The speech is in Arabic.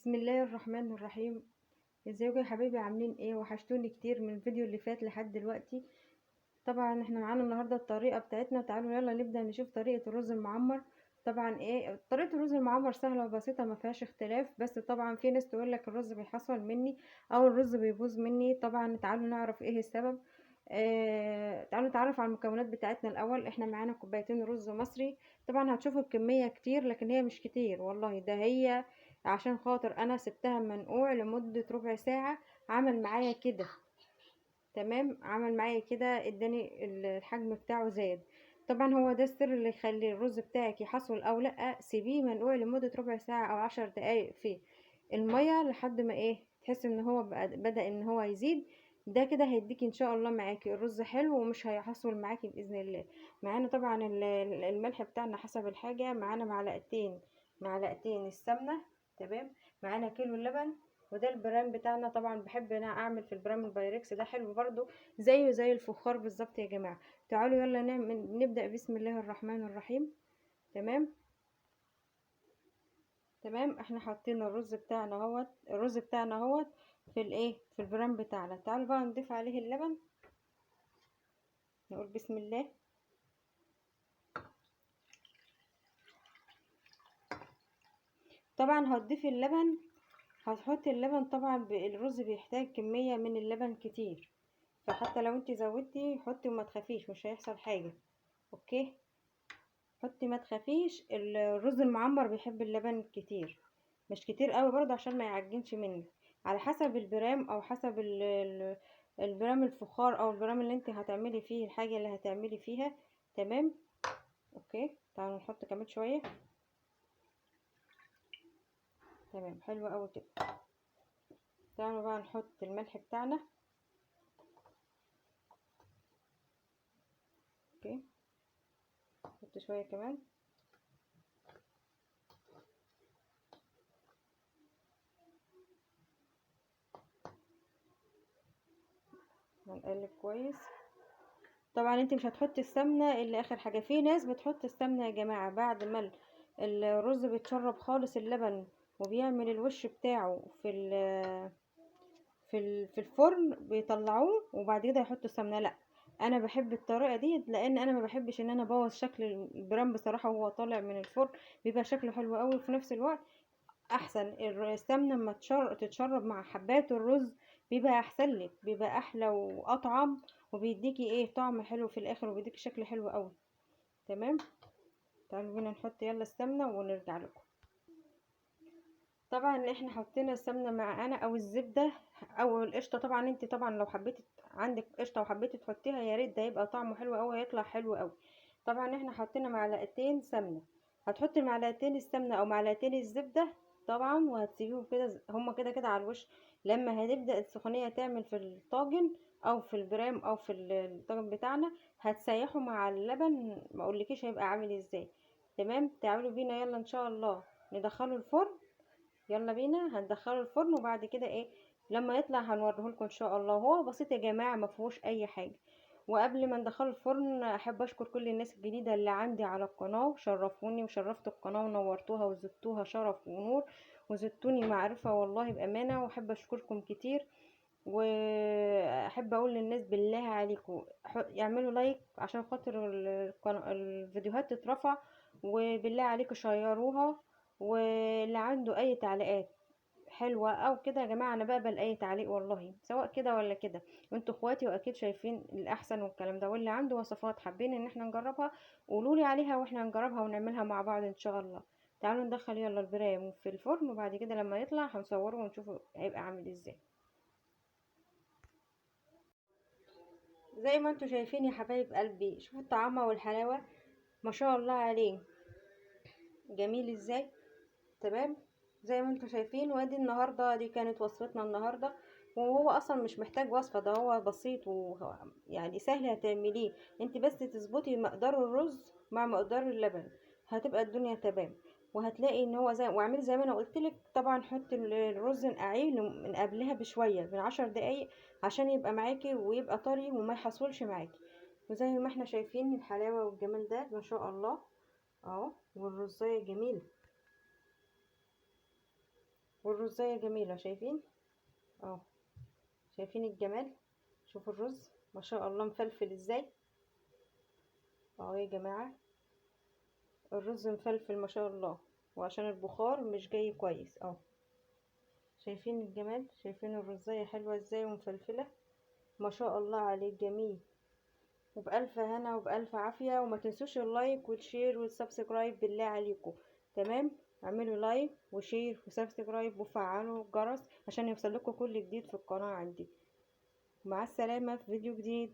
بسم الله الرحمن الرحيم. ازيكم يا حبايبي؟ عاملين ايه؟ وحشتوني كتير من الفيديو اللي فات لحد دلوقتي. طبعا احنا معانا النهارده الطريقه بتاعتنا. تعالوا يلا نبدا نشوف طريقه الرز المعمر. طبعا طريقه الرز المعمر سهله وبسيطه ما فيهاش اختلاف، بس طبعا في ناس تقول لك الرز بيحصل مني او الرز بيبوظ مني. طبعا تعالوا نعرف ايه السبب. تعالوا نتعرف على المكونات بتاعتنا الاول. احنا معانا كوبايتين رز مصري. طبعا هتشوفوا الكميه كتير لكن هي مش كتير والله، ده هي عشان خاطر انا سبتها منقوع لمده ربع ساعه. عمل معايا كده، تمام، عمل معايا كده، اداني الحجم بتاعه زاد. طبعا هو ده السر اللي يخلي الرز بتاعك يحصل او لا. سيبيه منقوع لمدة ربع ساعة او 10 دقايق في المية لحد ما تحس ان هو بدأ ان هو يزيد. ده كده هيديكي ان شاء الله معاكي الرز حلو ومش هيحصل معاكي باذن الله. معانا طبعا الملح بتاعنا حسب الحاجة. معانا معلقتين السمنة، تمام. معانا كيلو اللبن، وده البرام بتاعنا. طبعا بحب انا اعمل في البرام البايركس، ده حلو برضو زيه زي الفخار بالظبط يا جماعه. تعالوا يلا نبدا. بسم الله الرحمن الرحيم. تمام. تمام، احنا حاطين الرز بتاعنا اهوت في البرام بتاعنا. تعالوا بقى نضيف عليه اللبن. نقول بسم الله. طبعا هتضيفي اللبن، هتحطي اللبن. طبعا الرز بيحتاج كميه من اللبن كتير، فحتى لو انت زودتي حطي وما تخافيش، مش هيحصل حاجه. اوكي، حطي ما تخافيش. الرز المعمر بيحب اللبن كتير، مش كتير قوي برضه عشان ما يعجنش منك. على حسب البرام او حسب البرام الفخار او البرام اللي انت هتعملي فيه الحاجة اللي هتعملي فيها. تمام. اوكي، تعالوا نحط كمان شوية. تمام، حلو قوي كده. تعالوا بقى نحط الملح بتاعنا. اوكي، نحط شوية كمان. هنقلب كويس. طبعا انت مش هتحطي السمنه الا اخر حاجه. في ناس بتحط السمنه يا جماعه بعد ما الرز بيتشرب خالص اللبن وبيعمل الوش بتاعه في الفرن، بيطلعوه وبعد كده يحطوا السمنه. لا، انا بحب الطريقه دي لان انا ما بحبش ان انا ابوظ شكل البرام بصراحه وهو طالع من الفرن. بيبقى شكله حلو قوي وفي نفس الوقت احسن. السمنه لما تتشرب مع حبات الرز بيبقى احسن لك، بيبقى احلى واطعم، وبيديكي طعم حلو في الاخر، وبيديكي شكل حلو قوي. تمام. تعالوا بينا نحط يلا السمنه ونرجع لكم. طبعا احنا حطينا السمنه معانا او الزبده او القشطه. طبعا انت طبعا لو حبيتي عندك قشطه وحبيتي تحطيها يا ريت، ده يبقى طعمه حلو قوي، هيطلع حلو قوي. طبعا احنا حطينا معلقتين سمنه. هتحطي معلقتين السمنه او معلقتين الزبده طبعا، وهتسيبيهم كده هما كده كده على الوش. لما هتبدا السخونيه تعمل في الطاجن او في البرام او في الطاجن بتاعنا، هتسيحوا مع اللبن، ما اقولكيش هيبقى عامل ازاي. تمام. تعالوا بينا يلا ان شاء الله ندخله الفرن. يلا بينا هندخله الفرن، وبعد كده لما يطلع هنوريه لكم ان شاء الله. هو بسيط يا جماعه، ما فيهوش اي حاجه. وقبل ما ندخله الفرن احب اشكر كل الناس الجديده اللي عندي على القناه، شرفوني وشرفتوا القناه ونورتوها وزدتوها شرف ونور وزدتوني معرفه والله بامانه، واحب اشكركم كتير. واحب اقول للناس بالله عليكم يعملوا لايك عشان خاطر الفيديوهات تترفع، وبالله عليكم شيروها. واللي عنده اي تعليقات حلوة او كده يا جماعة، انا بقبل اي تعليق والله، سواء كده ولا كده. وانتوا اخواتي واكيد شايفين الاحسن والكلام ده. واللي عنده وصفات حابين ان احنا نجربها قولولي عليها واحنا نجربها ونعملها مع بعض ان شاء الله. تعالوا ندخل يلا البرايم في الفرن، وبعد كده لما يطلع هنصوره ونشوفه هيبقى عامل ازاي. زي ما انتوا شايفين يا حبايب قلبي، شوفوا الطعامة والحلاوة، ما شاء الله عليه، جميل ازاي. تمام. زي ما انتوا شايفين، وادي النهارده دي كانت وصفتنا النهارده. وهو اصلا مش محتاج وصفه، ده هو بسيط يعني سهل هتعمليه. انت بس تظبطي مقدار الرز مع مقدار اللبن، هتبقى الدنيا تمام. وهتلاقي ان هو واعملي زي ما انا قلتلك. طبعا حطي الرز نقعيه من قبلها بشويه، من 10 دقايق، عشان يبقى معاكي ويبقى طري وما يحصلش معاكي. وزي ما احنا شايفين الحلاوه والجمال ده ما شاء الله. اهو، والرزايه جميله. والرزايه جميله، شايفين اهو، شايفين الجمال. شوفوا الرز ما شاء الله مفلفل ازاي اهو يا جماعه، الرز مفلفل ما شاء الله، وعشان البخار مش جاي كويس اهو. شايفين الجمال، شايفين الرزايه حلوه ازاي ومفلفله، ما شاء الله عليه جميل. وبألف هنا وبألف عافية، وما تنسوش اللايك والشير والسبسكرايب بالله عليكم. تمام، اعملوا لايك وشير وسبسكرايب وفعلوا الجرس عشان يوصل لكم كل جديد في القناة عندي. مع السلامة في فيديو جديد.